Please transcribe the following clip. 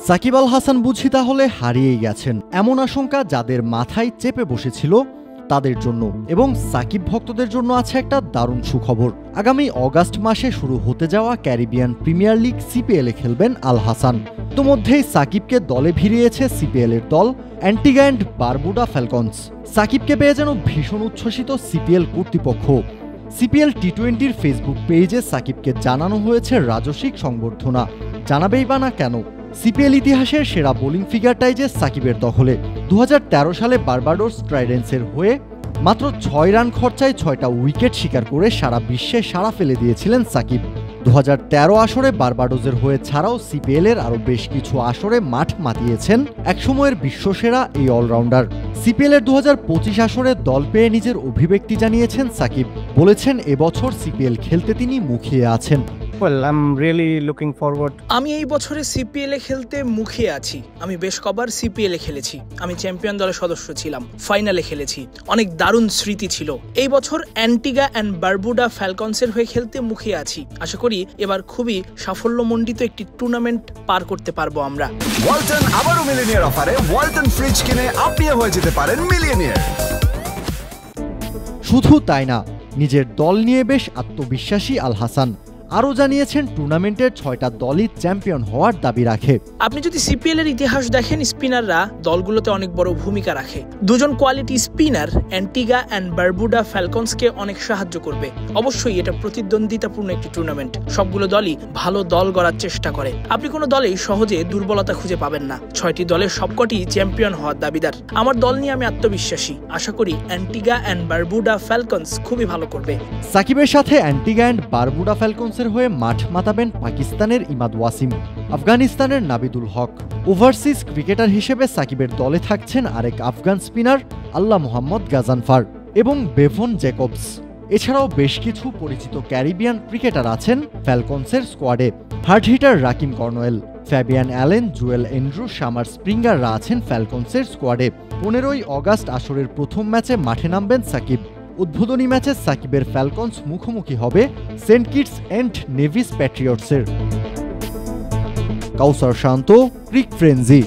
সাকিব আল হাসান বুঝি তাহলে হারিয়েই গেছেন, এমন আশঙ্কা যাদের মাথায় চেপে বসেছিল তাদের জন্য। এবং সাকিব ভক্তদের জন্য আছে একটা দারুণ সুখবর। আগামী অগাস্ট মাসে শুরু হতে যাওয়া ক্যারিবিয়ান প্রিমিয়ার লিগ সিপিএলে খেলবেন আল হাসান। ইতোমধ্যেই সাকিবকে দলে ভিড়িয়েছে সিপিএল এর দল অ্যান্টিগা অ্যান্ড বারবুডা ফ্যালকনস। সাকিবকে পেয়ে যেন ভীষণ উচ্ছ্বসিত সিপিএল কর্তৃপক্ষ। সিপিএল টি-20-র ফেসবুক পেজে সাকিবকে জানানো হয়েছে রাজস্বিক সংবর্ধনা। জানাবেই বা না কেন, সিপিএল ইতিহাসের সেরা বোলিং ফিগারটাই যে সাকিবের দখলে। 2013 সালে বার্বাডোস ট্রাইডেন্টসের হয়ে মাত্র 6 রান খরচায় 6টা উইকেট শিকার করে সারা বিশ্বে সাড়া ফেলে দিয়েছিলেন সাকিব। 2013 আসরে বার্বাডোসের হয়ে ছাড়াও সিপিএল এর আরও বেশ কিছু আসরে মাঠ মাতিয়েছেন একসময়ের বিশ্বসেরা এই অলরাউন্ডার। সিপিএল এর 2025 আসরে দল পেয়ে নিজের অভিব্যক্তি জানিয়েছেন সাকিব। বলেছেন এবছর সিপিএল খেলতে তিনি মুখিয়ে আছেন। আমি এই বছরে সিপিএল এ খেলতে মুখিয়ে আছি। আমি বেশ কবার সিপিএল এ খেলেছি, আমি চ্যাম্পিয়ন দলের সদস্য ছিলাম, ফাইনালে খেলেছি, অনেক দারুণ স্মৃতি ছিল। এই বছর অ্যান্টিগা অ্যান্ড বারবুডা ফ্যালকনসের হয়ে খেলতে মুখিয়ে আছি। আশা করি এবার খুবই সাফল্যমণ্ডিত একটি টুর্নামেন্ট পার করতে পারবো আমরা। ওয়ালটন আবারও মিলিয়নিয়ার অফারে ওয়ালটন ফ্রিজ কিনে আপনিও হয়ে যেতে পারেন মিলিয়নিয়ার। শুধু তাই না, নিজের দল নিয়ে বেশ আত্মবিশ্বাসী আল হাসান। আরও জানিয়েছেন টুর্নামেন্টের 6টা দলই চ্যাম্পিয়ন হওয়ার দাবি রাখে। আপনি যদি সিপিএল এর ইতিহাস দেখেন, স্পিনাররা দলগুলোতে অনেক বড় ভূমিকা রাখে। দুজন quality spinner Antigua and Barbuda ফ্যালকনসকে অনেক সাহায্য করবে। অবশ্যই এটা প্রতিদ্বন্দ্বিতাপূর্ণ একটি টুর্নামেন্ট। সবগুলো দলই ভালো দল গড়ার চেষ্টা করে। আপনি কোনো দলেই সহজে দুর্বলতা খুঁজে পাবেন না। 6টি দলের সবকটি চ্যাম্পিয়ন হওয়ার দাবিদার। আমার দল নিয়ে আমি আত্মবিশ্বাসী। আশা করি অ্যান্টিগা অ্যান্ড বারবুডা ফ্যালকনস খুবই ভালো করবে। সাকিবের সাথে অ্যান্টিগা অ্যান্ড বারবুডা ফ্যালকনস হয়ে মাঠ মাতাবেন পাকিস্তানের ইমাদ ওয়াসিম, আফগানিস্তানের নাবিদুল হক। ওভারসিজ ক্রিকেটার হিসেবে সাকিবের দলে থাকছেন আরেক আফগান স্পিনার আল্লাহ মোহাম্মদ গাজানফার এবং বেভন জ্যাকবস। এছাড়াও বেশ কিছু পরিচিত ক্যারিবিয়ান ক্রিকেটার আছেন ফ্যালকনসের স্কোয়াডে। Hard hitter Rakeem Cornwall, Fabian Allen, Jewel Andrew, Shamar স্প্রিঙ্গাররা আছেন ফ্যালকনসের স্কোয়াডে। 15ই অগাস্ট আসরের প্রথম ম্যাচে মাঠে নামবেন সাকিব। উদ্বোধনী ম্যাচে সাকিবের ফ্যালকনস মুখোমুখি হবে সেন্ট কিটস এন্ড নেভিস প্যাট্রিয়টসের। Kawsar Shanto, Crick frenzy.